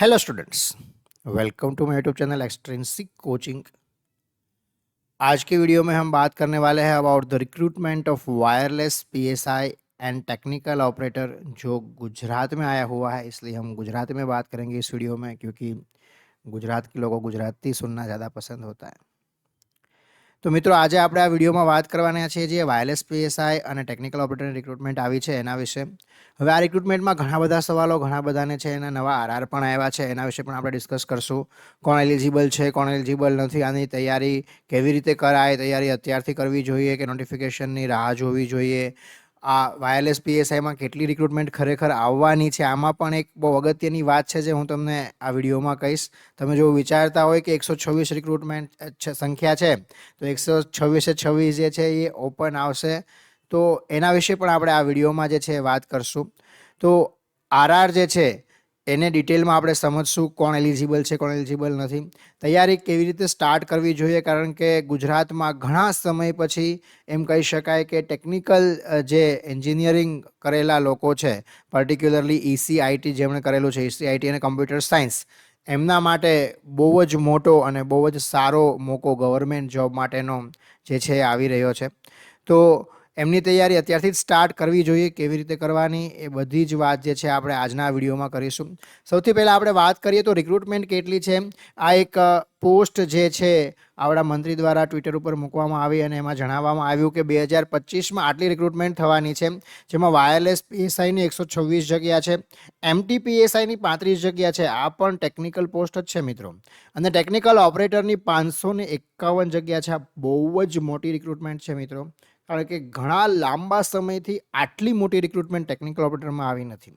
Hello students, welcome to my YouTube channel extrinsic coaching. आज के video में हम बात करने वाले हैं about the recruitment of wireless PSI and technical operator, जो गुजरात में आया हुआ है। इसलिए हम गुजराती में बात करेंगे इस वीडियो में, क्योंकि गुजरात के लोगों को गुजराती सुनना ज़्यादा पसंद होता है। तो मित्रों, आज आप आ विडियोમાં વાત કરવાના છીએ જે વાયરલેસ પીએસઆઈ અને ટેકનિકલ ઓપરેટરની રિક્રુટમેન્ટ આવી છે એના વિશે। હવે આ રિક્રુટમેન્ટમાં ઘણા બધા સવાલો ઘણા બધાને છે, એના નવા આરઆર પણ આવ્યા છે, એના વિશે પણ આપણે ડિસ્કસ કરશું। કોણ એલિજિબલ છે, કોણ એલિજિબલ નથી, આની તૈયારી કેવી રીતે કરાય, તૈયારી અત્યારથી કરવી જોઈએ કે નોટિફિકેશનની રાહ જોવી જોઈએ, આ વાયરલેસ પીએસઆઈમાં કેટલી રિક્રુટમેન્ટ ખરેખર આવવાની છે, આમાં પણ એક બહુ અગત્યની વાત છે જે હું તમને આ વિડીયોમાં કહીશ। તમે જો વિચારતા હોય કે 126 રિક્રુટમેન્ટ સંખ્યા છે તો 126 જે છે એ ઓપન આવશે, તો એના વિશે પણ આપણે આ વિડીયોમાં જે છે વાત કરશું। તો આરઆર જે છે એને ડિટેલમાં આપણે સમજશું, કોણ એલિજિબલ છે, કોણ એલિજિબલ નથી, તૈયારી કેવી રીતે સ્ટાર્ટ કરવી જોઈએ, કારણ કે ગુજરાતમાં ઘણા સમય પછી એમ કહી શકાય કે ટેકનિકલ જે એન્જિનિયરિંગ કરેલા લોકો છે, પર્ટિક્યુલરલી ઈસીઆઈટી જેમણે કરેલું છે, ઈસીઆઈટી અને કમ્પ્યુટર સાયન્સ, એમના માટે બહુ જ મોટો અને બહુ જ સારો મોકો ગવર્મેન્ટ જોબ માટેનો જે છે આવી રહ્યો છે। તો એમની તૈયારી અત્યારથી જ સ્ટાર્ટ કરવી જોઈએ, કેવી રીતે કરવાની એ બધી જ વાત જે છે આપણે આજના વિડીયોમાં કરીશું। સૌથી પહેલાં આપણે વાત કરીએ તો રિક્રુટમેન્ટ કેટલી છે। આ એક પોસ્ટ જે છે આપણા મંત્રી દ્વારા ટ્વિટર ઉપર મૂકવામાં આવી અને એમાં જણાવવામાં આવ્યું કે 2025માં આટલી રિક્રુટમેન્ટ થવાની છે, જેમાં વાયરલેસ પીએસઆઈની 126 જગ્યા છે, એમટી પીએસઆઈની 35 જગ્યા છે, આ પણ ટેકનિકલ પોસ્ટ જ છે મિત્રો, અને ટેકનિકલ ઓપરેટરની 551 જગ્યા છે। આ બહુ જ મોટી રિક્રુટમેન્ટ છે મિત્રો, કારણ કે ઘણા લાંબા સમયથી આટલી મોટી રિક્રુટમેન્ટ ટેકનિકલ ઓપરેટરમાં આવી નથી।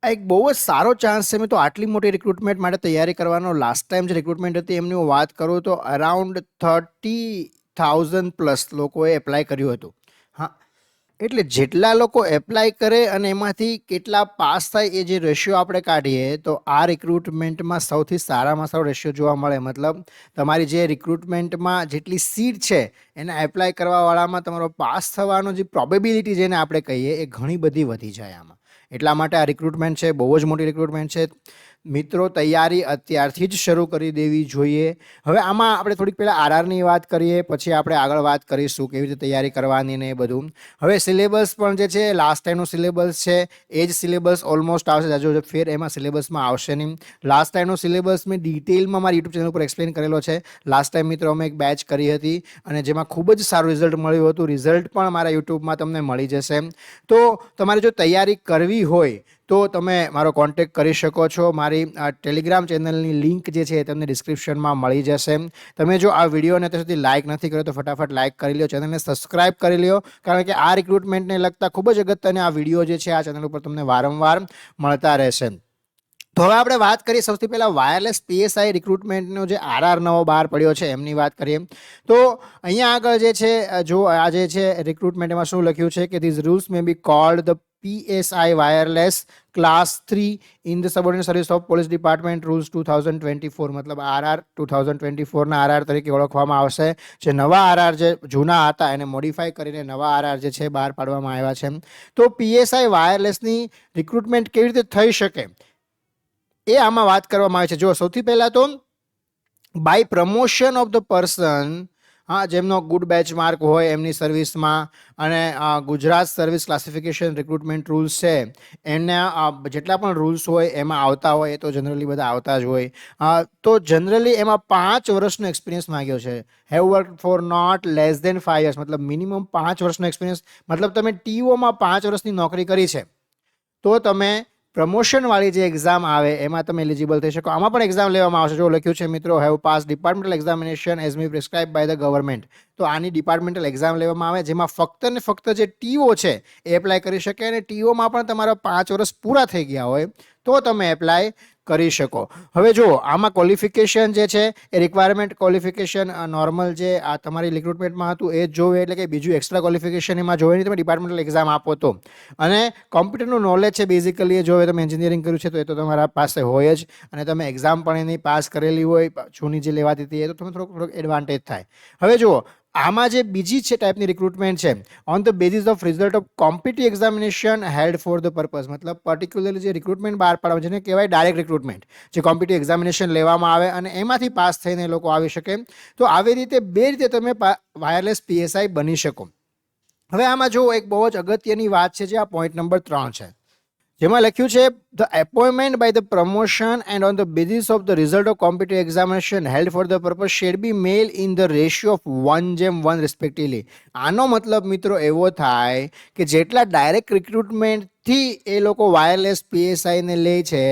આ એક બહુ જ સારો ચાન્સ છે મિત્રો આટલી મોટી રિક્રુટમેન્ટ માટે તૈયારી કરવાનો। લાસ્ટ ટાઈમ જે રિક્રુટમેન્ટ હતી એમની હું વાત કરું તો અરાઉન્ડ 30,000 પ્લસ લોકોએ એપ્લાય કર્યું હતું। હા, એટલે જેટલા લોકો એપ્લાય કરે અને એમાંથી કેટલા પાસ થાય એ જે રેશિયો આપણે કાઢીએ તો આ રિક્રુટમેન્ટમાં સૌથી સારામાં સારો રેશિયો જોવા મળે। મતલબ તમારી જે રિક્રુટમેન્ટમાં જેટલી સીટ છે એને એપ્લાય કરવાવાળામાં તમારો પાસ થવાનો જે પ્રોબેબિલિટી જેને આપણે કહીએ એ ઘણી બધી વધી જાય આમાં। એટલા માટે આ રિક્રુટમેન્ટ છે બહુ જ મોટી રિક્રુટમેન્ટ છે મિત્રો, તૈયારી અત્યારથી જ શરૂ કરી દેવી જોઈએ। હવે આમાં આપણે થોડીક પહેલાં આરઆરની વાત કરીએ, પછી આપણે આગળ વાત કરીશું કેવી રીતે તૈયારી કરવાની ને એ બધું। હવે સિલેબસ પણ જે છે લાસ્ટ ટાઈમનું સિલેબસ છે એ જ સિલેબસ ઓલમોસ્ટ આવશે, જો ફેર એમાં સિલેબસમાં આવશે નહીં। લાસ્ટ ટાઈમનો સિલેબસ મેં ડિટેલમાં મારી યુટ્યુબ ચેનલ ઉપર એક્સપ્લેન કરેલો છે। લાસ્ટ ટાઈમ મિત્રો અમે એક બેચ કરી હતી અને જેમાં ખૂબ જ સારું રિઝલ્ટ મળ્યું હતું। રિઝલ્ટ પણ મારા યુટ્યુબમાં તમને મળી જશે। તો તમારે જો તૈયારી કરવી હોય તો તમે મારો કોન્ટેક્ટ કરી શકો છો। મારી ટેલિગ્રામ ચેનલની લિંક જે છે તમને ડિસ્ક્રિપ્શનમાં મળી જશે। તમે જો આ વિડીયોને અત્યાર સુધી લાઇક નથી કર્યો તો ફટાફટ લાઇક કરી લો, ચેનલને સબસ્ક્રાઇબ કરી લો, કારણ કે આ રિક્રુટમેન્ટને લગતા ખૂબ જ અગત્યના આ વિડીયો જે છે આ ચેનલ ઉપર તમને વારંવાર મળતા રહેશે। તો હવે આપણે વાત કરીએ સૌથી પહેલાં વાયરલેસ પીએસઆઈ રિક્રુટમેન્ટનો જે આરઆર નવો બહાર પડ્યો છે એમની વાત કરીએ તો અહીંયા આગળ જે છે જો આ જે છે રિક્રુટમેન્ટમાં શું લખ્યું છે કે these rules may be called the PSI wireless class 3 in the subordinate service of police department rules 2024, મતલબ આરઆર 2024ના આરઆર તરીકે ઓળખવામાં આવશે। જે નવા આરઆર જે જૂના હતા એને મોડિફાઈ કરીને નવા આરઆર જે છે બહાર પાડવામાં આવ્યા છે। તો પીએસઆઈ વાયરલેસની રિક્રુટમેન્ટ કેવી રીતે થઈ શકે એ આમાં વાત કરવામાં આવે છે। જો સૌથી પહેલાં તો by promotion of the person, હા, જેમનો ગુડ બેચમાર્ક હોય એમની સર્વિસમાં અને Gujarat service classification recruitment rules છે એના જેટલા પણ રૂલ્સ હોય એમાં આવતા હોય, એ તો જનરલી બધા આવતા જ હોય। તો જનરલી એમાં 5 વર્ષનો એક્સપિરિયન્સ માંગ્યો છે। Have work for not less than 5 years, મતલબ મિનિમમ 5 વર્ષનો એક્સપિરિયન્સ, મતલબ તમે ટીઓમાં 5 વર્ષની નોકરી કરી છે તો તમે પ્રમોશનવાળી જે એક્ઝામ આવે એમાં તમે એલિજિબલ થઈ શકો। આમાં પણ એક્ઝામ લેવામાં આવશે। જો લખ્યું છે મિત્રો have pass departmental examination as may prescribe by the government, તો આની ડિપાર્ટમેન્ટલ એક્ઝામ લેવામાં આવે જેમાં ફક્ત ને ફક્ત જે ટીઓ છે એ એપ્લાય કરી શકે, અને ટીઓમાં પણ તમારા 5 વર્ષ પૂરા થઈ ગયા હોય તો તમે એપ્લાય કરી શકો। હવે જો આમાં ક્વોલિફિકેશન જે છે એ રિક્વાયરમેન્ટ ક્વોલિફિકેશન નોર્મલ જે આ તમારી રિક્રુટમેન્ટમાં હતું એ જ જોવે, એટલે કે બીજું એક્સ્ટ્રા ક્વોલિફિકેશન એમાં જોવે નહીં, તમે ડિપાર્ટમેન્ટલ એક્ઝામ આપો તો। અને કોમ્પ્યુટરનું નોલેજ છે બેઝિકલી એ જોવે, તમે એન્જિનિયરિંગ કર્યું છે તો એ તો તમારા પાસે હોય જ, અને તમે એક્ઝામ પણ એની પાસ કરેલી હોય જૂની જે લેવાતી હતી એ તો તમે થોડોક એડવાન્ટેજ થાય। હવે જુઓ આમાં જે બીજી છે ટાઈપની રિક્રુટમેન્ટ છે on the basis of result of competitive examination held for the purpose, મતલબ પર્ટિક્યુલરલી જે રિક્રુટમેન્ટ બહાર પાડવામાં જેને કહેવાય ડાયરેક્ટ રિક્રુટમેન્ટ, જે કોમ્પિટિટિવ એક્ઝામિનેશન લેવામાં આવે અને એમાંથી પાસ થઈને લોકો આવી શકે. તો આવી રીતે બે રીતે તમે વાયરલેસ પીએસઆઈ બની શકો. હવે આમાં જો એક બહુ જ અગત્યની વાત છે જે આ પોઈન્ટ નંબર 3 છે, જેમાં લખ્યું છે the appointment by the promotion and on the basis of the result of competitive examination held for the purpose shall be made in the ratio of 1:1 respectively. આનો મતલબ મિત્રો એવો થાય કે જેટલા ડાયરેક્ટ રિક્રુટમેન્ટથી એ લોકો વાયરલેસ પીએસઆઈને લે છે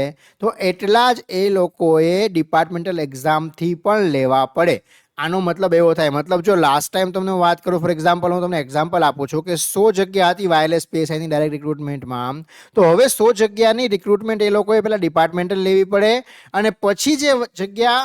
તો એટલા જ એ લોકોએ ડિપાર્ટમેન્ટલ એક્ઝામથી પણ લેવા પડે. આનો મતલબ એવો થાય, મતલબ જો લાસ્ટ ટાઈમ તમને વાત કરું, ફોર એક્ઝામ્પલ હું તમને એક્ઝામ્પલ આપું છું કે 100 જગ્યા હતી વાયરલેસ પીએસઆઈની ડાયરેક્ટ રિક્રુટમેન્ટમાં, તો હવે 100 જગ્યાની રિક્રુટમેન્ટ એ લોકોએ પહેલાં ડિપાર્ટમેન્ટલ લેવી પડે અને પછી જે જગ્યા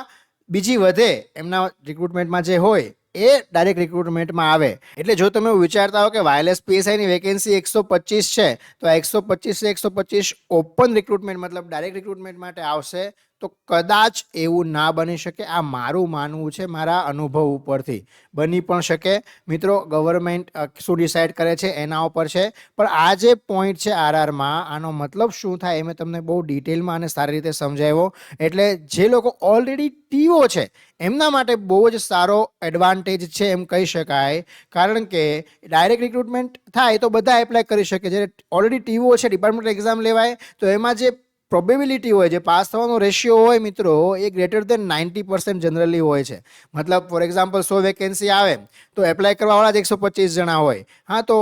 બીજી વધે એમના રિક્રુટમેન્ટમાં જે હોય એ ડાયરેક્ટ રિક્રુટમેન્ટમાં આવે. એટલે જો તમે વિચારતા હો કે વાયરલેસ પીએસઆઈની વેકેન્સી 125 છે તો આ 125 ઓપન રિક્રુટમેન્ટ મતલબ ડાયરેક્ટ રિક્રુટમેન્ટ માટે આવશે, તો કદાચ એવું ના બની શકે. આ મારું માનવું છે, મારા અનુભવ ઉપરથી. બની પણ શકે મિત્રો, ગવર્મેન્ટ શું ડિસાઇડ કરે છે એના ઉપર છે. પણ આ જે પોઈન્ટ છે આરઆરમાં, આનો મતલબ શું થાય એ મેં તમને બહુ ડિટેલમાં અને સારી રીતે સમજાવ્યો. એટલે જે લોકો ઓલરેડી ટીઓ છે એમના માટે બહુ જ સારો એડવાન્ટેજ છે એમ કહી શકાય, કારણ કે ડાયરેક્ટ રિક્રુટમેન્ટ થાય તો બધા એપ્લાય કરી શકે. જ્યારે ઓલરેડી ટીઓ છે, ડિપાર્ટમેન્ટ એક્ઝામ લેવાય તો એમાં જે પ્રોબેબિલિટી હોય, જે પાસ થવાનો રેશિયો હોય મિત્રો, એ ગ્રેટર દેન 90% જનરલી હોય છે. મતલબ ફોર એક્ઝામ્પલ 100 વેકેન્સી આવે તો એપ્લાય કરવાવાળા જ 125 જણા હોય. હા, તો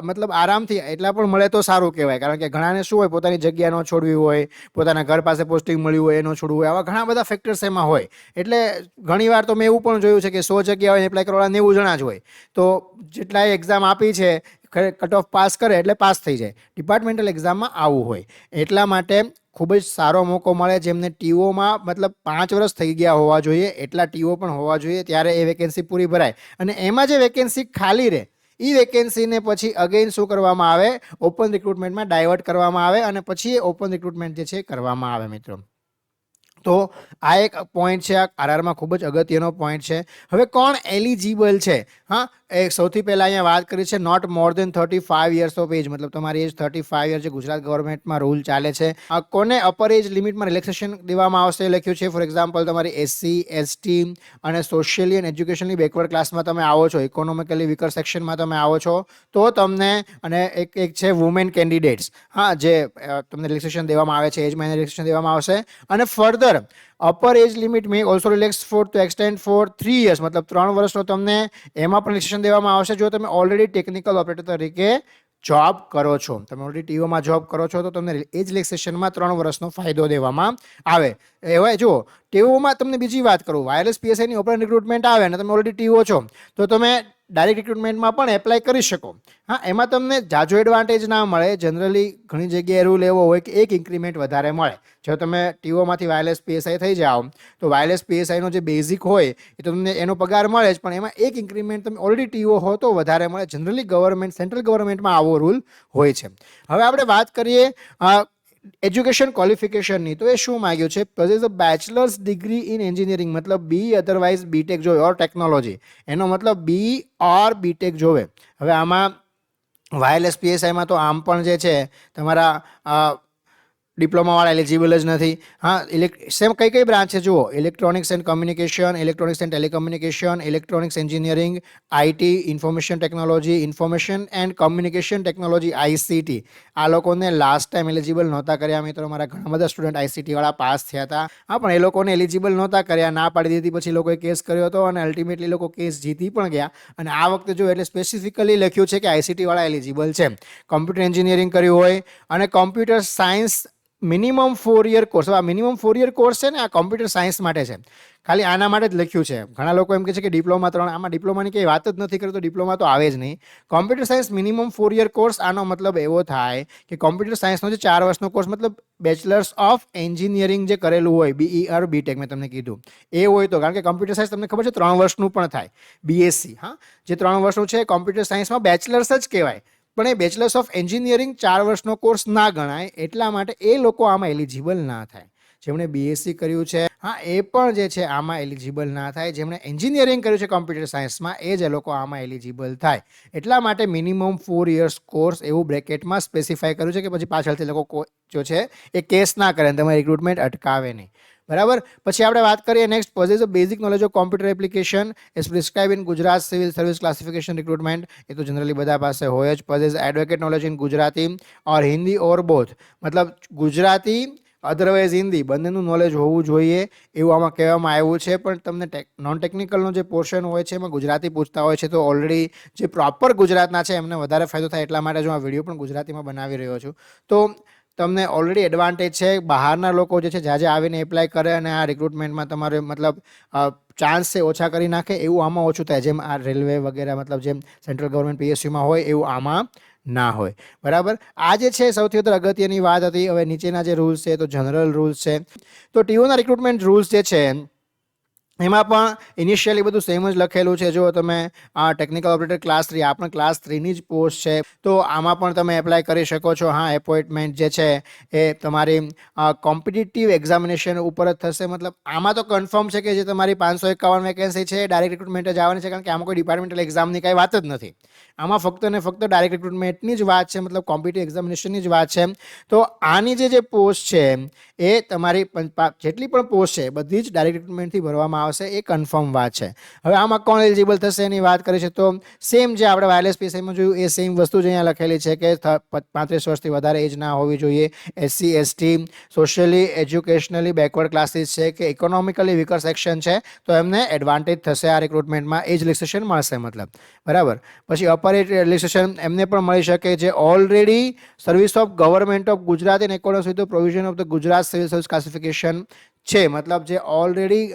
મતલબ આરામથી એટલા પણ મળે તો સારું કહેવાય, કારણ કે ઘણાને શું હોય, પોતાની જગ્યા ન છોડવી હોય, પોતાના ઘર પાસે પોસ્ટિંગ મળ્યું હોય એનો છોડવું હોય, આવા ઘણા બધા ફેક્ટર્સ એમાં હોય. એટલે ઘણીવાર તો મેં એવું પણ જોયું છે કે 100 જગ્યા હોય એપ્લાય કરવાવાળા 90 જણા જ હોય, તો જેટલાએ એક્ઝામ આપી છે કટ ઓફ પાસ કરે એટલે પાસ થઈ જાય. ડિપાર્ટમેન્ટલ એક્ઝામમાં આવું હોય. એટલા માટે ખૂબ જ સારો મોકો મળે. જેમને ટીઓમાં મતલબ 5 વર્ષ થઈ ગયા હોવા જોઈએ એટલા ટીઓ પણ હોવા જોઈએ, ત્યારે એ વેકેન્સી પૂરી ભરાય. અને એમાં જે વેકેન્સી ખાલી રહે એ વેકેન્સીને પછી અગેન શું કરવામાં આવે, ઓપન રિક્રુટમેન્ટમાં ડાયવર્ટ કરવામાં આવે અને પછી એ ઓપન રિક્રુટમેન્ટ જે છે કરવામાં આવે મિત્રો. તો આ એક પોઈન્ટ છે, આ આરઆરમાં ખૂબ જ અગત્યનો પોઈન્ટ છે. હવે કોણ એલિજિબલ છે? હા, એ સૌથી પહેલાં અહીંયા વાત કરી છે not more than 35 years of age, મતલબ તમારી એજ 35 યર છે. ગુજરાત ગવર્મેન્ટમાં રૂલ ચાલે છે. કોને અપર એજ લિમિટમાં રિલેક્સેશન દેવામાં આવશે એ લખ્યું છે. ફોર એક્ઝામ્પલ તમારી એસસી, એસટી અને સોશિયલી એન્ડ એજ્યુકેશનલી બેકવર્ડ ક્લાસમાં તમે આવો છો, ઇકોનોમિકલી વીકર સેક્શનમાં તમે આવો છો તો તમને, અને એક છે વુમેન કેન્ડિડેટ્સ, હા, જે તમને રિલેક્સેશન દેવામાં આવે છે, એજમાં રિલેક્સેશન દેવામાં આવશે. અને further upper age limit may also relax for to extend for 3 years, મતલબ 3 વર્ષનો તમને એમાં પણ રિલેક્સેશન દેવામાં આવશે જો તમે ઓલરેડી ટેકનિકલ ઓપરેટર તરીકે જોબ કરો છો. તમે ઓલરેડી ટીઓમાં જોબ કરો છો તો તમને એજ રિલેક્સેશનમાં 3 વર્ષનો ફાયદો દેવામાં આવે. એવાય જો ટીઓમાં તમને બીજી વાત કરું, વાયરલેસ પીએસઆઈની ઓપન રિક્રુટમેન્ટ આવે અને તમે ઓલરેડી ટીઓ છો તો તમે ડાયરેક્ટ રિક્રુટમેન્ટમાં પણ એપ્લાય કરી શકો. હા, એમાં તમને જાજો એડવાન્ટેજ ના મળે. જનરલી ઘણી જગ્યાએ રૂલ એવો હોય કે એક ઇન્ક્રીમેન્ટ વધારે મળે. જો તમે ટીઓમાંથી વાયરલેસ પીએસઆઈ થઈ જાઓ તો વાયરલેસ પીએસઆઈનો જે બેઝિક હોય એ તમને એનો પગાર મળે જ, પણ એમાં એક ઇન્ક્રીમેન્ટ તમે ઓલરેડી ટીઓ હો તો વધારે મળે. જનરલી ગવર્મેન્ટ, સેન્ટ્રલ ગવર્મેન્ટમાં આવો રૂલ હોય છે. હવે આપણે વાત કરીએ એજ્યુકેશન ક્વોલિફિકેશનની, તો એ શું માંગ્યું છે? Possess a bachelor's degree in engineering, મતલબ બી અધરવાઇઝ બીટેક જોવે, ઓર ટેકનોલોજી, એનો મતલબ બી ઓર બીટેક જોવે. હવે આમાં વાયરલેસ પીએસઆઈમાં તો આમ પણ જે છે તમારા ડિપ્લોમાવાળા એલિજિબલ જ નથી. હા, સેમ કઈ બ્રાન્ચ છે જુઓ, electronics and communication, electronics and telecommunication, electronics engineering, IT, information technology, information and communication technology, ICT. આ લોકોને લાસ્ટ ટાઈમ એલિજિબલ નહોતા કર્યા મિત્રો. મારા ઘણા બધા સ્ટુડન્ટ આઈસીટીવાળા પાસ થયા હતા. હા, પણ એ લોકોને એલિજિબલ નહોતા કર્યા, ના પાડી દીધી. પછી લોકોએ કેસ કર્યો હતો અને અલ્ટિમેટલી લોકો કેસ જીતી પણ ગયા. અને આ વખતે જો એટલે સ્પેસિફિકલી લખ્યું છે કે આઈસીટીવાળા એલિજિબલ છે. કોમ્પ્યુટર એન્જિનિયરિંગ કર્યું હોય અને computer science minimum 4 year course. આ મિનિમમ 4 year કોર્સ છે ને, આ કોમ્પ્યુટર સાયન્સ માટે છે, ખાલી આના માટે જ લખ્યું છે. ઘણા લોકો એમ કહે છે કે ડિપ્લોમા 3, આમાં ડિપ્લોમાની કંઈ વાત જ નથી કરતો, ડિપ્લોમા તો આવે જ નહીં. Computer science minimum 4 year course, આનો મતલબ એવો થાય કે કોમ્પ્યુટર સાયન્સનો જે 4 વર્ષનો કોર્સ, મતલબ બેચલર્સ ઓફ એન્જિનિયરિંગ જે કરેલું હોય, બીઈ ઓર બીટેક મેં તમને કીધું એ હોય તો, કારણ કે કોમ્પ્યુટર સાયન્સ તમને ખબર છે 3 વર્ષનું પણ થાય, બીએસસી. હા, જે 3 વર્ષનું છે કોમ્પ્યુટર સાયન્સમાં બેચલર્સ જ કહેવાય, પણ એ બેચલર્સ ઓફ એન્જિનિયરિંગ 4 વર્ષનો કોર્સ ના ગણાય. એટલા માટે એ લોકો આમાં એલિજિબલ ના થાય. જેમણે બીએસસી કર્યું છે હા એ પણ જે છે આમાં એલિજિબલ ના થાય. જેમણે એન્જિનિયરિંગ કર્યું છે કોમ્પ્યુટર સાયન્સમાં એ જ લોકો આમાં એલિજિબલ થાય. એટલા માટે મિનિમમ 4 years કોર્સ એવું બ્રેકેટમાં સ્પેસિફાય કર્યું છે કે પછી પાછળથી લોકો જો છે એ કેસ ના કરે, તમારી રિક્રુટમેન્ટ અટકાવે નહીં. બરાબર. પછી આપણે વાત કરીએ next, possess basic knowledge of computer application is prescribe in Gujarat civil service classification recruitment. એ તો જનરલી બધા પાસે હોય જ. Possess adequate knowledge in Gujarati or Hindi or both, મતલબ ગુજરાતી અધરવાઇઝ હિન્દી બંનેનું નોલેજ હોવું જોઈએ એવું આમાં કહેવામાં આવ્યું છે. પણ તમને નોન ટેકનિકલનો જે પોર્શન હોય છે એમાં ગુજરાતી પૂછતા હોય છે, તો ઓલરેડી જે પ્રોપર ગુજરાતના છે એમને વધારે ફાયદો થાય. એટલા માટે જો આ વિડીયો પણ ગુજરાતીમાં બનાવી રહ્યો છું. તો તમને ઓલરેડી એડવાન્ટેજ છે. બહારના લોકો જે છે જ્યાં આવીને એપ્લાય કરે અને આ રિક્રુટમેન્ટમાં તમારે મતલબ ચાન્સ છે ઓછા કરી નાખે એવું આમાં ઓછું થાય. જેમ આ રેલવે વગેરે મતલબ જેમ સેન્ટ્રલ ગવર્મેન્ટ પીએસયુમાં હોય એવું આમાં ના હોય. બરાબર. આ જે છે સૌથી વધારે અગત્યની વાત હતી. હવે નીચેના જે રૂલ્સ છે તો જનરલ રૂલ્સ છે. તો ટીઓના રિક્રુટમેન્ટ રૂલ્સ જે છે એમાં પણ ઇનિશિયલી બધું સેમ જ લખેલું છે. જો તમે ટેકનિકલ ઓપરેટર ક્લાસ 3, આ પણ ક્લાસ 3ની જ પોસ્ટ છે, તો આમાં પણ તમે એપ્લાય કરી શકો છો. હા, એપોઇન્ટમેન્ટ જે છે એ તમારી કોમ્પિટિટિવ એક્ઝામિનેશન ઉપર જ થશે. મતલબ આમાં તો કન્ફર્મ છે કે જે તમારી 551 વેકેન્સી છે ડાયરેક્ટ રિક્રુટમેન્ટ જ આવવાની છે, કારણ કે આમાં કોઈ ડિપાર્ટમેન્ટલ એક્ઝામની કાંઈ વાત જ નથી. આમાં ફક્ત ને ફક્ત ડાયરેક્ટ રિક્રુટમેન્ટની જ વાત છે, મતલબ કોમ્પિટિટિવ એક્ઝામિનેશનની જ વાત છે. તો આની જે પોસ્ટ છે એ તમારી જેટલી પણ પોસ્ટ છે બધી જ ડાયરેક્ટ રિક્રુટમેન્ટથી ભરવામાં આવશે, એ કન્ફર્મ વાત છે. હવે આમાં કોણ એલિજિબલ થશે એની વાત કરી છે તો સેમ જે આપણે વાયરલેસ પીએસઆઈમાં જોયું એ સેમ વસ્તુ જ અહીંયા લખેલી છે કે 35 વર્ષથી વધારે એજ ના હોવી જોઈએ. SC ST, socially educationally backward classes છે કે ઇકોનોમિકલી વીકર સેક્શન છે તો એમને એડવાન્ટેજ થશે આ રિક્રુટમેન્ટમાં, એજ રિલેક્સેશન મળશે મતલબ. બરાબર. પછી અપર એજ રિલેક્સેશન એમને પણ મળી શકે જે already service of government of Gujarat in accordance with the provision of the Gujarat civil service classification છે. મતલબ જે ઓલરેડી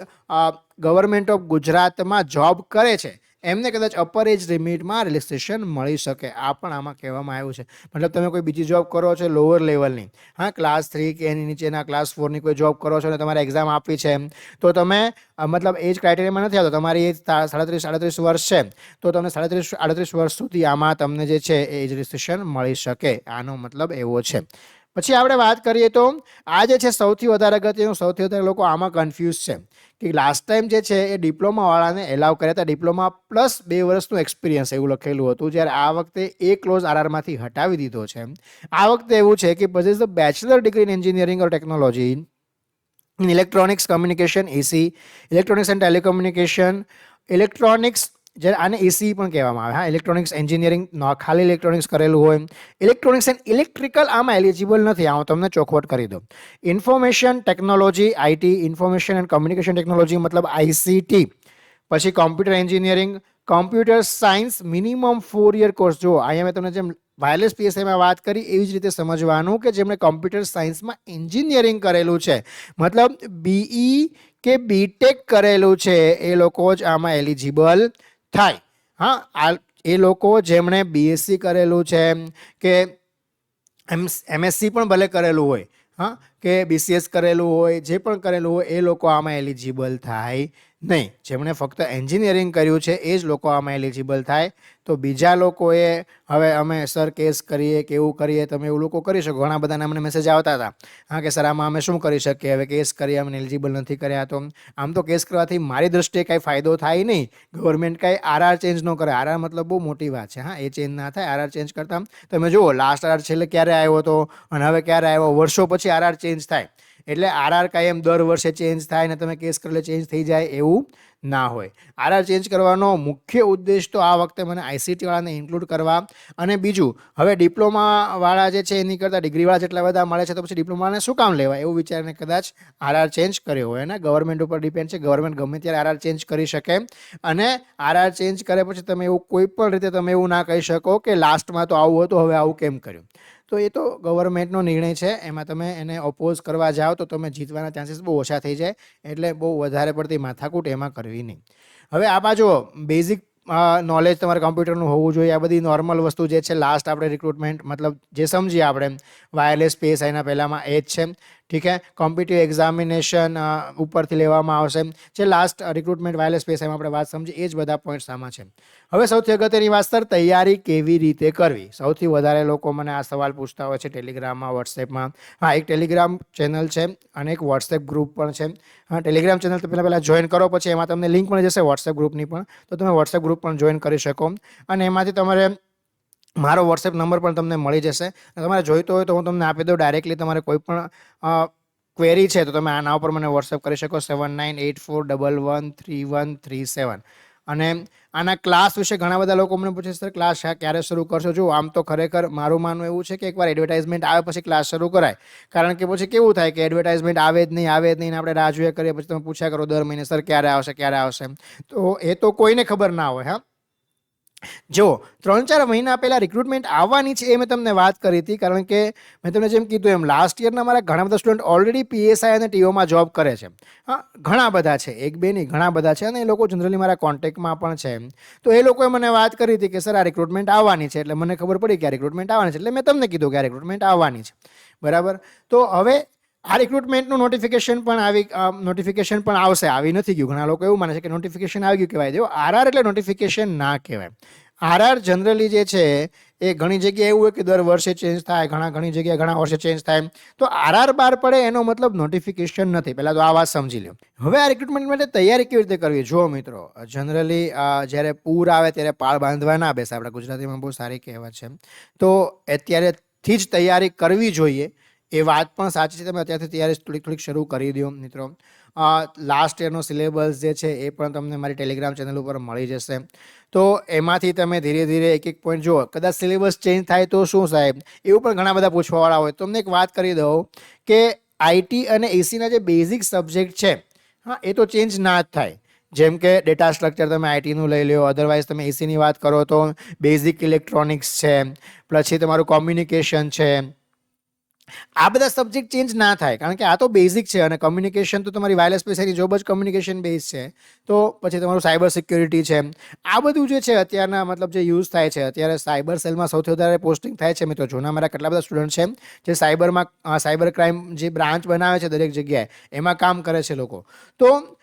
ગવર્મેન્ટ ઓફ ગુજરાતમાં જોબ કરે છે એમને કદાચ અપર એજ લિમિટમાં રિલેક્સેશન મળી શકે. આ પણ આમાં કહેવામાં આવ્યું છે. મતલબ તમે કોઈ બીજી જોબ કરો છો લોઅર લેવલની, હા ક્લાસ 3 કે એની નીચેના ક્લાસ 4ની કોઈ જોબ કરો છો અને તમારે એક્ઝામ આપવી છે તો તમે મતલબ એજ ક્રાઇટેરિયામાં નથી આવતો, તમારી એજ 37 વર્ષ છે તો તમને 37 વર્ષ સુધી આમાં તમને જે છે એજ રિલેક્સેશન મળી શકે. આનો મતલબ એવો છે. પછી આપણે વાત કરીએ તો આ જે છે સૌથી વધારે અગત્યનું, સૌથી વધારે લોકો આમાં કન્ફ્યુઝ છે કે લાસ્ટ ટાઈમ જે છે એ ડિપ્લોમાવાળાને એલાવ કર્યા હતા ડિપ્લોમા પ્લસ 2 વર્ષનું એક્સપિરિયન્સ એવું લખેલું હતું, જ્યારે આ વખતે એ ક્લોઝ આરઆરમાંથી હટાવી દીધો છે. આ વખતે એવું છે કે possess the bachelor degree in engineering or technology in electronics communication EC, electronics and telecommunication, electronics જ્યારે આને એસી પણ કહેવામાં આવે, હા ઇલેક્ટ્રોનિક્સ એન્જિનિયરિંગ ખાલી ઇલેક્ટ્રોનિક્સ કરેલું હોય, ઇલેક્ટ્રોનિક્સ એન્ડ ઇલેક્ટ્રિકલ આમાં એલિજિબલ નથી. આ હું તમને ચોખવટ કરી દઉં. Information technology IT, information and communication technology મતલબ આઈસીટી, પછી computer engineering, computer science minimum 4 year course. જો અહીંયા મેં તમને જેમ વાયરલેસ પીએસઆઈમાં વાત કરી એવી જ રીતે સમજવાનું કે જેમણે કોમ્પ્યુટર સાયન્સમાં એન્જિનિયરિંગ કરેલું છે, મતલબ બીઈ કે બીટેક કરેલું છે એ લોકો જ આમાં એલિજિબલ થાય. હા, એ લોકો જેમણે બીએસસી કરેલું છે કે એમએસસી પણ ભલે કરેલું હોય, હા કે બીસીએસ કરેલું હોય, જે પણ કરેલું હોય એ લોકો આમાં એલિજિબલ થાય નહીં. જેમણે ફક્ત એન્જિનિયરિંગ કર્યું છે એ જ લોકો આમાં એલિજિબલ થાય. તો બીજા લોકોએ હવે અમે સર કેસ કરીએ કે એવું કરીએ, તમે એવું લોકો કરી શકો. ઘણા બધાને અમને મેસેજ આવતા હતા, હા કે સર આમાં અમે શું કરી શકીએ, હવે કેસ કરીએ અમને એલિજિબલ નથી કર્યા. તો આમ તો કેસ કરવાથી મારી દૃષ્ટિએ કાંઈ ફાયદો થાય નહીં. ગવર્મેન્ટ કાંઈ આરઆર ચેન્જ ન કરે. આરઆર મતલબ બહુ મોટી વાત છે. હા, એ ચેન્જ ના થાય. આરઆર ચેન્જ કરતા તમે જુઓ લાસ્ટ આરઆર છેલ્લે ક્યારે આવ્યો હતો અને હવે ક્યારે આવ્યો, વર્ષો પછી આરઆર ચેન્જ થાય. એટલે આરઆર કાંઈ એમ દર વર્ષે ચેન્જ થાય ને તમે કેસ કરે ચેન્જ થઈ જાય એવું ના હોય. આરઆર ચેન્જ કરવાનો મુખ્ય ઉદ્દેશ તો આ વખતે મને આઈસીટી વાળાને ઇન્ક્લુડ કરવા, અને બીજું હવે ડિપ્લોમા વાળા જે છે એની કરતાં ડિગ્રીવાળા જેટલા બધા મળે છે તો પછી ડિપ્લોમાને શું કામ લેવા એવું વિચારીને કદાચ આરઆર ચેન્જ કર્યો હોય. ને ગવર્મેન્ટ ઉપર ડિપેન્ડ છે, ગવર્મેન્ટ ગમે ત્યારે આરઆર ચેન્જ કરી શકે. અને આરઆર ચેન્જ કરે પછી તમે એવું કોઈ પણ રીતે તમે એવું ના કહી શકો કે લાસ્ટમાં તો આવું હતું હવે આવું કેમ કર્યું. તો એ તો ગવર્મેન્ટનો નિર્ણય છે, એમાં તમે એને ઓપોઝ કરવા જાઓ તો તમે જીતવાના ચાન્સીસ બહુ ઓછા થઈ જાય. એટલે બહુ વધારે પડતી માથાકૂટ એમાં કરવી નહીં. હવે આ બાજુ બેઝિક નોલેજ તમારે કમ્પ્યુટરનું હોવું જોઈએ. આ બધી નોર્મલ વસ્તુ જે છે લાસ્ટ આપણે રિક્રુટમેન્ટ મતલબ જે સમજીએ આપણે વાયરલેસ પીએસઆઈના પહેલામાં એ જ છે. ठीक है, कॉम्पिटिटिव एग्जामिनेशन ઉપરથી લેવામાં આવશે. જે લાસ્ટ રિક્રુટમેન્ટ વાયરલેસ સ્પેસમાં આપણે વાત સમજી એ જ બધા પોઈન્ટ્સ આમાં છે. હવે સૌથી અગત્યની વાત સર, તૈયારી કેવી રીતે કરવી? સૌથી વધારે લોકો મને આ સવાલ પૂછતા હોય છે ટેલિગ્રામમાં, વોટ્સએપમાં. હા, એક ટેલિગ્રામ ચેનલ છે અને એક વોટ્સએપ ગ્રુપ પણ છે. હા, ટેલિગ્રામ ચેનલ તો પહેલાં જોઈન કરો, પછી એમાં તમને લિંક મળી જશે વોટ્સએપ ગ્રુપની પણ, તો તમે વોટ્સએપ ગ્રુપ પણ જોઈન કરી શકો. અને એમાંથી તમારે મારો વોટ્સએપ નંબર પણ તમને મળી જશે. તમારે જોઈતો હોય તો હું તમને આપી દઉં ડાયરેક્ટલી. તમારે કોઈ પણ ક્વેરી છે તો તમે આના ઉપર મને વોટ્સએપ કરી શકો 7984113137. અને આના ક્લાસ વિશે ઘણા બધા લોકો મને પૂછે સર ક્લાસ ક્યારે શરૂ કરશો? જો આમ તો ખરેખર મારું માનવું એવું છે કે એકવાર એડવર્ટાઇઝમેન્ટ આવે પછી ક્લાસ શરૂ કરાય. કારણ કે પછી કેવું થાય કે એડવર્ટાઇઝમેન્ટ આવે જ નહીં આપણે રાહ જોયા કરીએ, પછી તમે પૂછ્યા કરો દર મહિને સર ક્યારે આવશે. તો એ તો કોઈને ખબર ના હોય. હા, જો 3-4 મહિના પહેલા રિક્રુટમેન્ટ આવવાની છે એ મેં તમને વાત કરી હતી. કારણ કે મેં તમને જેમ કીધું એમ લાસ્ટ યરના મારા ઘણા બધા સ્ટુડન્ટ ઓલરેડી પીએસઆઈ અને ટીઓમાં જોબ કરે છે. હા, ઘણા બધા છે, એક બે નહીં, ઘણા બધા છે. અને એ લોકો જનરલી મારા કોન્ટેક્ટમાં પણ છે. તો એ લોકોએ મને વાત કરી હતી કે સર આ રિક્રુટમેન્ટ આવવાની છે. એટલે મને ખબર પડી કે આ રિક્રુટમેન્ટ આવવાની છે, એટલે મેં તમને કીધું કે આ રિક્રુટમેન્ટ આવવાની છે. બરાબર. તો હવે આ રિક્રુટમેન્ટનું નોટિફિકેશન પણ આવશે. આવી નથી ગયું. ઘણા લોકો એવું માને છે કે નોટિફિકેશન આવી ગયું કહેવાય. જો આરઆર એટલે નોટિફિકેશન ના કહેવાય. આરઆર જનરલી જે છે એ ઘણી જગ્યાએ એવું હોય કે દર વર્ષે ચેન્જ થાય, ઘણી જગ્યાએ ઘણા વર્ષે ચેન્જ થાય. તો આરઆર બહાર પડે એનો મતલબ નોટિફિકેશન નથી. પહેલાં તો આ વાત સમજી લો. હવે આ રિક્રુટમેન્ટ માટે તૈયારી કેવી રીતે કરવી? જો મિત્રો, જનરલી જ્યારે પૂર આવે ત્યારે પાળ બાંધવા ના બેસે. આપણે ગુજરાતીમાં બહુ સારી કહેવત છે. તો અત્યારેથી જ તૈયારી કરવી જોઈએ. એ વાત પણ સાચી છે. તમે અત્યારથી તૈયારી થોડીક શરૂ કરી દો મિત્રો. લાસ્ટ યરનો સિલેબસ જે છે એ પણ તમને મારી ટેલિગ્રામ ચેનલ ઉપર મળી જશે. તો એમાંથી તમે ધીરે ધીરે એક પોઈન્ટ જુઓ. કદાચ સિલેબસ ચેન્જ થાય તો શું સાહેબ, એવું પણ ઘણા બધા પૂછવાવાળા હોય. તમને એક વાત કરી દઉં કે આઈટી અને એસીના જે બેઝિક સબ્જેક્ટ છે, હા, એ તો ચેન્જ ના જ થાય. જેમ કે ડેટા સ્ટ્રક્ચર તમે આઈટીનું લઈ લો, અધરવાઇઝ તમે એસીની વાત કરો તો બેઝિક ઇલેક્ટ્રોનિક્સ છે, પછી તમારું કોમ્યુનિકેશન છે. આ બધા સબ્જેક્ટ ચેન્જ ના થાય, કારણ કે આ તો બેઝિક છે. અને કમ્યુનિકેશન તો તમારી વાયરલેસ સ્પેસની જોબ જ કમ્યુનિકેશન બેઝ છે. તો પછી તમારું સાયબર સિક્યોરિટી છે. આ બધું જે છે અત્યારના મતલબ જે યુઝ થાય છે, અત્યારે સાયબર સેલમાં સૌથી વધારે પોસ્ટિંગ થાય છે મિત્રો. જૂના મારા કેટલા બધા સ્ટુડન્ટ છે જે સાયબર ક્રાઇમ જે બ્રાન્ચ બનાવે છે દરેક જગ્યાએ, એમાં કામ કરે છે લોકો. તો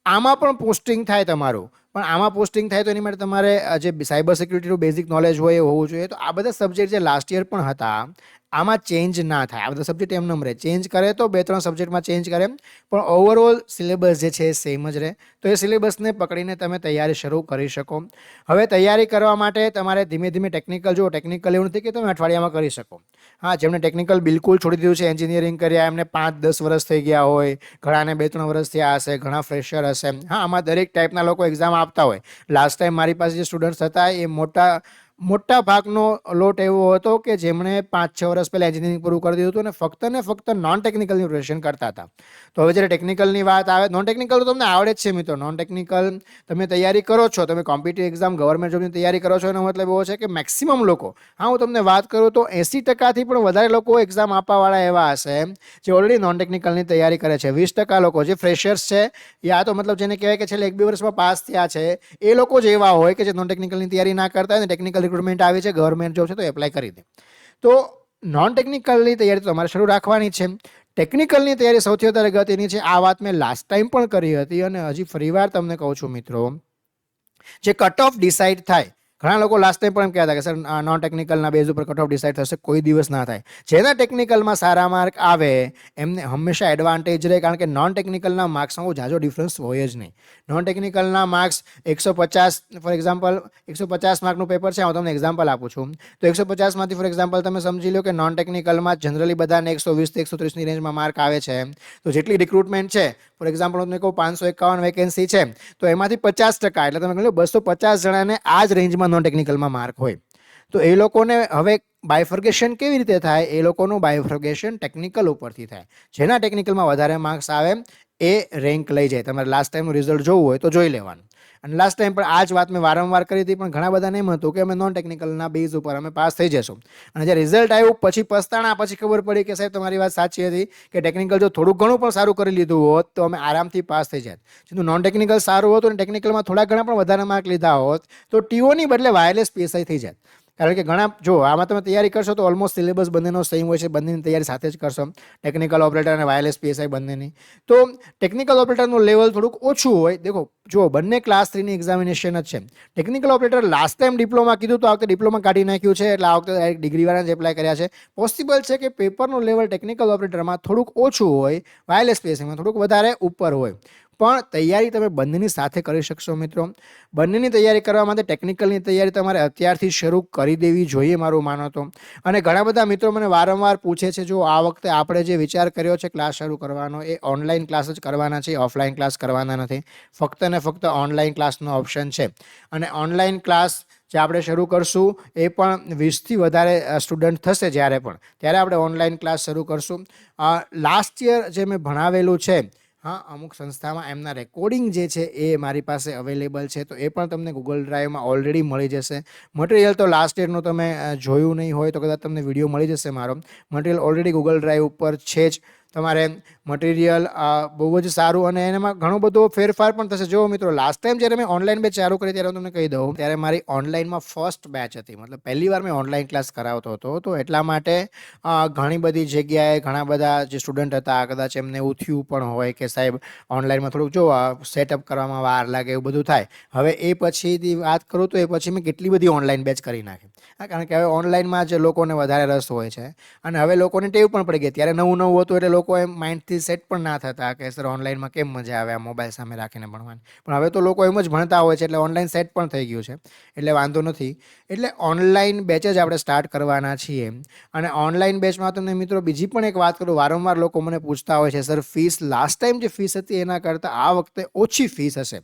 આમાં પણ પોસ્ટિંગ થાય તમારું. પણ આમાં પોસ્ટિંગ થાય તો એની માટે તમારે જે સાયબર સિક્યુરિટીનું બેઝિક નોલેજ હોય એ હોવું જોઈએ. તો આ બધા સબ્જેક્ટ જે લાસ્ટ યર પણ હતા આમાં ચેન્જ ના થાય. આ બધા સબ્જેક્ટ એમને રહે. ચેન્જ કરે તો 2-3 સબ્જેક્ટમાં ચેન્જ કરે, પણ ઓવરઓલ સિલેબસ જે છે એ સેમ જ રહે. તો એ સિલેબસને પકડીને તમે તૈયારી શરૂ કરી શકો. હવે તૈયારી કરવા માટે તમારે ધીમે ધીમે ટેકનિકલ ટેકનિકલ એવું નથી કે તમે અઠવાડિયામાં કરી શકો. હા, જેમને ટેકનિકલ બિલકુલ છોડી દીધું છે, એન્જિનિયરિંગ કર્યા એમને 5-10 વર્ષ થઈ ગયા હોય, ઘણાને 2-3 વર્ષ થયા હશે, ઘણા ફ્રેશર હશે. હા, આમાં દરેક ટાઈપના લોકો એક્ઝામ આપતા હોય. લાસ્ટ ટાઈમ મારી પાસે જે સ્ટુડન્ટ્સ હતા એ મોટા ભાગનો લોટ એવો હતો કે જેમણે 5-6 વર્ષ પહેલાં એન્જિનિયરિંગ પૂરું કરી દીધું હતું અને ફક્ત નોન ટેકનિકલની પ્રિપરેશન કરતા હતા. તો હવે જ્યારે ટેકનિકલની વાત આવે, નોન ટેકનિકલ તો તમને આવડે જ છે મિત્રો. નોન ટેકનિકલ તમે તૈયારી કરો છો, તમે કોમ્પિટિટિવ એક્ઝામ ગવર્મેન્ટ જોબની તૈયારી કરો છો, એનો મતલબ એવો છે કે મેક્સિમમ લોકો, હા, હું તમને વાત કરું તો 80%થી પણ વધારે લોકો એક્ઝામ આપવાવાળા એવા હશે જે ઓલરેડી નોન ટેકનિકલની તૈયારી કરે છે. 20% લોકો જે ફ્રેશર્સ છે, યા તો મતલબ જેને કહેવાય કે છેલ્લે 1-2 વર્ષમાં પાસ થયા છે, એ લોકો જ એવા હોય કે જે નોન ટેકનિકલની તૈયારી ના કરતા હોય ને ટેકનિકલ રિક્રુટમેન્ટ આવી છે, ગવર્મેન્ટ જોબ છે તો એપ્લાય કરી દે. તો નોન ટેકનિકલની તૈયારી તો તમારે શરૂ રાખવાની છે. ટેકનિકલની તૈયારી સૌથી વધારે અગત્યની છે. આ વાત મેં લાસ્ટ ટાઈમ પણ કરી હતી અને હજી ફરીવાર તમને કહું છું મિત્રો. જે કટ ઓફ ડિસાઇડ થાય, ઘણા લોકો લાસ્ટ ટાઈમ પણ એમ કહેતા કે સર નોન ટેકનિકલના બેઝ ઉપર કટ ઓફ ડિસાઇડ થશે. કોઈ દિવસ ના થાય. જેના ટેકનિકલમાં સારા માર્ક આવે એમને હંમેશા એડવાન્ટેજ રહે, કારણ કે નોન ટેકનિકલના માર્ક્સમાં બહુ ઝાઝો ડિફરન્સ હોય જ નહીં. નોન ટેકનિકલના માર્ક્સ 150, ફોર એક્ઝામ્પલ 150 માર્કનું પેપર છે, હું તમને એક્ઝામ્પલ આપું છું. તો 150માંથી ફોર એક્ઝામ્પલ તમે સમજી લો કે નોન ટેકનિકલમાં જનરલી બધાને 120 થી 130ની રેન્જમાં માર્ક આવે છે. તો જેટલી રિક્રુટમેન્ટ છે, ફોર એક્ઝામ્પલ હું તમને કહું 551 વેકેન્સી છે, તો એમાંથી 50%, એટલે તમે કહો 250 જણાને આ જ રેન્જમાં નોન ટેકનિકલમાં માર્ક હોય. તો એ લોકોને હવે બાયફર્ગેશન કેવી રીતે થાય? એ લોકોનું બાયફર્ગેશન ટેકનિકલ ઉપરથી થાય. જેના ટેકનિકલમાં વધારે માર્ક્સ આવે એ રેન્ક લઈ જાય. તમારે લાસ્ટ ટાઈમનું રિઝલ્ટ જોવું હોય તો જોઈ લેવાનું. અને લાસ્ટ ટાઈમ પણ આ જ વાત મેં વારંવાર કરી હતી, પણ ઘણા બધાને એમ હતું કે અમે નોન ટેકનિકલના બેઝ ઉપર અમે પાસ થઈ જશું. અને જે રિઝલ્ટ આવ્યું પછી પસ્તાણા, પછી ખબર પડી કે સાહેબ તમારી વાત સાચી હતી કે ટેકનિકલ જો થોડું ઘણું પણ સારું કરી લીધું હોત તો અમે આરામથી પાસ થઈ જાત. જેનું નોન ટેકનિકલ સારું હતું અને ટેકનિકલમાં થોડા ઘણા પણ વધારે માર્ક લીધા હોત તો ટીઓની બદલે વાયરલેસ પીએસઆઈ થઈ જાય. કારણ કે ઘણા જો આમાં તમે તૈયારી કરશો તો ઓલમોસ્ટ સિલેબસ બંનેનો સેમ હોય છે, બંનેની તૈયારી સાથે જ કરશો, ટેકનિકલ ઓપરેટર અને વાયરલેસ પીએસઆઈ બંનેની. તો ટેકનિકલ ઓપરેટરનું લેવલ થોડુંક ઓછું હોય. દેખો જો બંને ક્લાસ 3ની એક્ઝામિનેશન જ છે. Technical operator last time diploma કીધું તો આ વખતે ડિપ્લોમા કાઢી નાખ્યું છે, એટલે આ વખતે ડાયરેક્ટ ડિગ્રીવાળા જ એપ્લાય કર્યા છે. પોસિબલ છે કે પેપરનું લેવલ ટેકનિકલ ઓપરેટરમાં થોડુંક ઓછું હોય, વાયરલેસ પીએસઆઈમાં થોડુંક વધારે ઉપર હોય. પણ તૈયારી તમે બંનેની સાથે કરી શકશો મિત્રો. બંનેની તૈયારી કરવા માટે ટેકનિકલની તૈયારી તમારે અત્યારથી શરૂ કરી દેવી જોઈએ મારું માનો તો. અને ઘણા બધા મિત્રો મને વારંવાર પૂછે છે, જો આ વખતે આપણે જે વિચાર કર્યો છે ક્લાસ શરૂ કરવાનો એ ઓનલાઈન ક્લાસ જ કરવાના છે, ઓફલાઈન ક્લાસ કરવાના નથી. ફક્ત ને ફક્ત ઓનલાઈન ક્લાસનો ઓપ્શન છે. અને ઓનલાઈન ક્લાસ જે આપણે શરૂ કરશું એ પણ 20થી વધારે સ્ટુડન્ટ થશે જ્યારે પણ, ત્યારે આપણે ઓનલાઈન ક્લાસ શરૂ કરશું. લાસ્ટ યર જે મેં ભણાવેલું છે, હા, અમુક સંસ્થામાં એમના રેકોર્ડિંગ જે છે એ મારી પાસે અવેલેબલ છે, તો એ પણ તમને ગૂગલ ડ્રાઈવમાં ઓલરેડી મળી જશે. મટીરિયલ તો લાસ્ટ યરનું તમે જોયું નહીં હોય તો કદાચ તમને વિડીયો મળી જશે મારો. મટીરિયલ ઓલરેડી ગૂગલ ડ્રાઈવ ઉપર છે જ. તમારે મટીરિયલ બહુ જ સારું અને એનામાં ઘણો બધો ફેરફાર પણ થશે. જો મિત્રો લાસ્ટ ટાઈમ જ્યારે મેં ઓનલાઈન બેચ ચાલુ કરી ત્યારે હું તમને કહી દઉં, ત્યારે મારી ઓનલાઈનમાં ફર્સ્ટ બેચ હતી, મતલબ પહેલી વાર મેં ઓનલાઈન ક્લાસ કરાવતો હતો. તો એટલા માટે ઘણી બધી જગ્યાએ ઘણા બધા જે સ્ટુડન્ટ હતા કદાચ એમને એવું થયું પણ હોય કે સાહેબ ઓનલાઈનમાં થોડુંક જો સેટઅપ કરવામાં વાર લાગે, એવું બધું થાય. હવે એ પછીથી વાત કરું તો એ પછી મેં કેટલી બધી ઓનલાઈન બેચ કરી નાખી. કારણ કે હવે ઓનલાઈનમાં જ લોકોને વધારે રસ હોય છે અને હવે લોકોને ટેવ પણ પડી ગઈ. ત્યારે નવું હતું એટલે લોકો એમ માઇન્ડથી સેટ પણ ના થતા કે સર ઓનલાઈનમાં કેમ મજા આવે આ મોબાઈલ સામે રાખીને ભણવાની. પણ હવે તો લોકો એમ જ ભણતા હોય છે એટલે ઓનલાઈન સેટ પણ થઈ ગયું છે, એટલે વાંધો નથી. એટલે ઓનલાઈન બેચ જ આપણે સ્ટાર્ટ કરવાના છીએ. અને ઓનલાઈન બેચમાં તમને મિત્રો બીજી પણ એક વાત કરું, વારંવાર લોકો મને પૂછતા હોય છે, સર ફીસ લાસ્ટ ટાઈમ જે ફીસ હતી એના કરતાં આ વખતે ઓછી ફીસ હશે.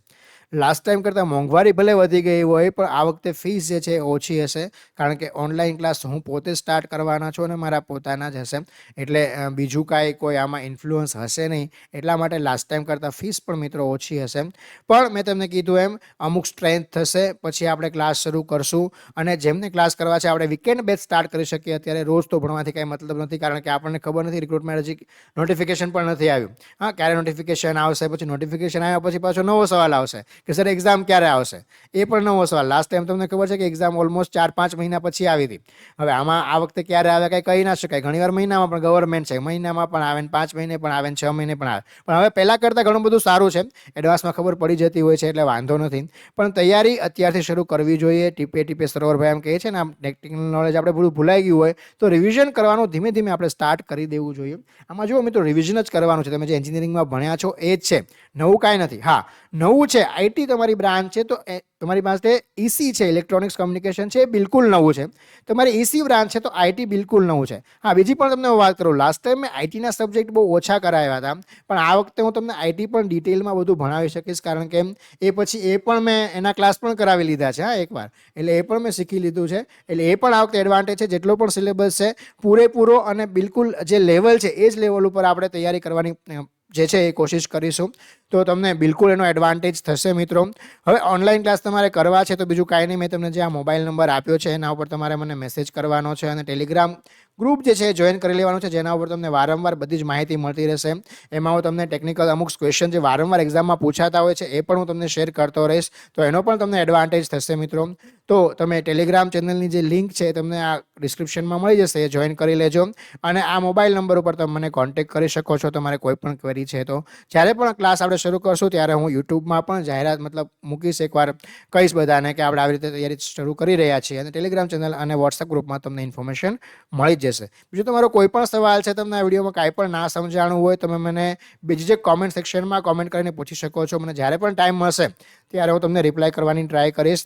લાસ્ટ ટાઈમ કરતાં મોંઘવારી ભલે વધી ગઈ હોય પણ આ વખતે ફીસ જે છે ઓછી હશે. કારણ કે ઓનલાઈન ક્લાસ હું પોતે સ્ટાર્ટ કરવાના છું અને મારા પોતાના જ હશે, એટલે બીજું કાંઈ કોઈ આમાં ઇન્ફ્લુઅન્સ હશે નહીં. એટલા માટે લાસ્ટ ટાઈમ કરતાં ફીસ પણ મિત્રો ઓછી હશે. પણ મેં તમને કીધું એમ અમુક સ્ટ્રેન્થ થશે પછી આપણે ક્લાસ શરૂ કરશું. અને જેમને ક્લાસ કરવા છે આપણે વીકેન્ડ બેચ સ્ટાર્ટ કરી શકીએ. અત્યારે રોજ તો ભણવાથી કાંઈ મતલબ નથી, કારણ કે આપણને ખબર નથી, રિક્રુટમેન્ટ હજી નોટિફિકેશન પણ નથી આવ્યું. હા, ક્યારે નોટિફિકેશન આવશે, પછી નોટિફિકેશન આવ્યા પછી પાછો નવો સવાલ આવશે કે સર એક્ઝામ ક્યારે આવશે, એ પણ નવો સવાલ. લાસ્ટ ટાઈમ તમને ખબર છે કે એક્ઝામ ઓલમોસ્ટ 4-5 મહિના પછી આવી હતી. હવે આમાં આ વખતે ક્યારે આવે કંઈ કહી ના શકાય. ઘણીવાર મહિનામાં પણ ગવર્મેન્ટ છે, મહિનામાં પણ આવે, 5 મહિને પણ આવે, 6 મહિને પણ આવે. પણ હવે પહેલાં કરતાં ઘણું બધું સારું છે, એડવાન્સમાં ખબર પડી જતી હોય છે એટલે વાંધો નથી. પણ તૈયારી અત્યારથી શરૂ કરવી જોઈએ. ટીપે ટીપે સરોવરભાઈ એમ કહે છે ને, આમ ટેકનિકલ નોલેજ આપણે બધું ભૂલાઈ ગયું હોય તો રિવિઝન કરવાનું ધીમે ધીમે આપણે સ્ટાર્ટ કરી દેવું જોઈએ. આમાં જુઓ મિત્રો, રિવિઝન જ કરવાનું છે. તમે જે એન્જિનિયરિંગમાં ભણ્યા છો એ જ છે, નવું કાંઈ નથી. હા, નવું છે આઈટી તમારી બ્રાન્ચ છે તો તમારી પાસે ઈસી છે, ઇલેક્ટ્રોનિક્સ કમ્યુનિકેશન છે, એ બિલકુલ નવું છે. તમારી ઈસી બ્રાન્ચ છે તો આઈટી બિલકુલ નવું છે. હા, બીજી પણ તમને વાત કરું, લાસ્ટ ટાઈમ મેં આઈટીના સબ્જેક્ટ બહુ ઓછા કરાવ્યા હતા, પણ આ વખતે હું તમને આઈટી પણ ડિટેલમાં બધું ભણાવી શકીશ. કારણ કે એ પછી એ પણ મેં એના ક્લાસ પણ કરાવી લીધા છે. હા, એકવાર એટલે એ પણ મેં શીખી લીધું છે. એટલે એ પણ આ વખતે એડવાન્ટેજ છે. જેટલો પણ સિલેબસ છે પૂરેપૂરો અને બિલકુલ જે લેવલ છે એ જ લેવલ ઉપર આપણે તૈયારી કરવાની જે છે એ કોશિશ કરીશું. તો તમને બિલકુલ એનો એડવાન્ટેજ થશે મિત્રો. હવે ઓનલાઈન ક્લાસ તમારે કરવા છે તો બીજું કાંઈ નહીં, મેં તમને જે આ મોબાઈલ નંબર આપ્યો છે એના ઉપર તમારે મને મેસેજ કરવાનો છે અને ટેલિગ્રામ ગ્રુપ જે છે જોઈન કરી લેવાનું છે, જેના ઉપર તમને વારંવાર બધી જ માહિતી મળતી રહેશે. એમાં હું તમને ટેકનિકલ અમુક ક્વેશ્ચન જે વારંવાર એક્ઝામમાં પૂછાતા હોય છે એ પણ હું તમને શેર કરતો રહીશ, તો એનો પણ તમને એડવાન્ટેજ થશે મિત્રો. તો તમે ટેલિગ્રામ ચેનલની જે લિંક છે તમને આ ડિસ્ક્રિપ્શનમાં મળી જશે, એ જોઈન કરી લેજો. અને આ મોબાઈલ નંબર ઉપર તમે મને કોન્ટેક્ટ કરી શકો છો તમારે કોઈ પણ ક્વેરી છે તો. જ્યારે પણ ક્લાસ આપણે શરૂ કરશું ત્યારે હું યુટ્યુબમાં પણ જાહેરાત મતલબ મૂકીશ, એકવાર કહીશ બધાને કે આપણે આવી રીતે તૈયારી શરૂ કરી રહ્યા છીએ. અને ટેલિગ્રામ ચેનલ અને વોટ્સએપ ગ્રુપમાં તમને ઇન્ફોર્મેશન મળી જ જશે. બીજું તમારો કોઈ પણ સવાલ છે, તમને આ વિડીયોમાં કાંઈ પણ ના સમજાણું હોય, તમે મને બીજી જે કોમેન્ટ સેક્શનમાં કોમેન્ટ કરીને પૂછી શકો છો. મને જ્યારે પણ ટાઈમ મળશે ત્યારે હું તમને રિપ્લાય કરવાની ટ્રાય કરીશ.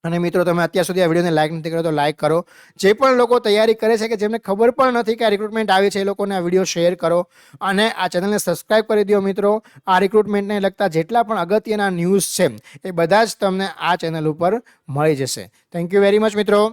અને મિત્રો, તમે અત્યાર સુધી આ વિડીયોને લાઈક નથી કર્યો તો લાઈક કરો. જે પણ લોકો તૈયારી કરે છે કે જેમને ખબર પણ નથી કે આ રિક્રુટમેન્ટ આવી છે, એ લોકોને આ વિડીયો શેર કરો અને આ ચેનલને સબસ્ક્રાઈબ કરી દો મિત્રો. આ રિક્રુટમેન્ટને લગતા જેટલા પણ અગત્યના ન્યૂઝ છે એ બધા જ તમને આ ચેનલ ઉપર મળી જશે. થેન્ક યુ વેરી મચ મિત્રો.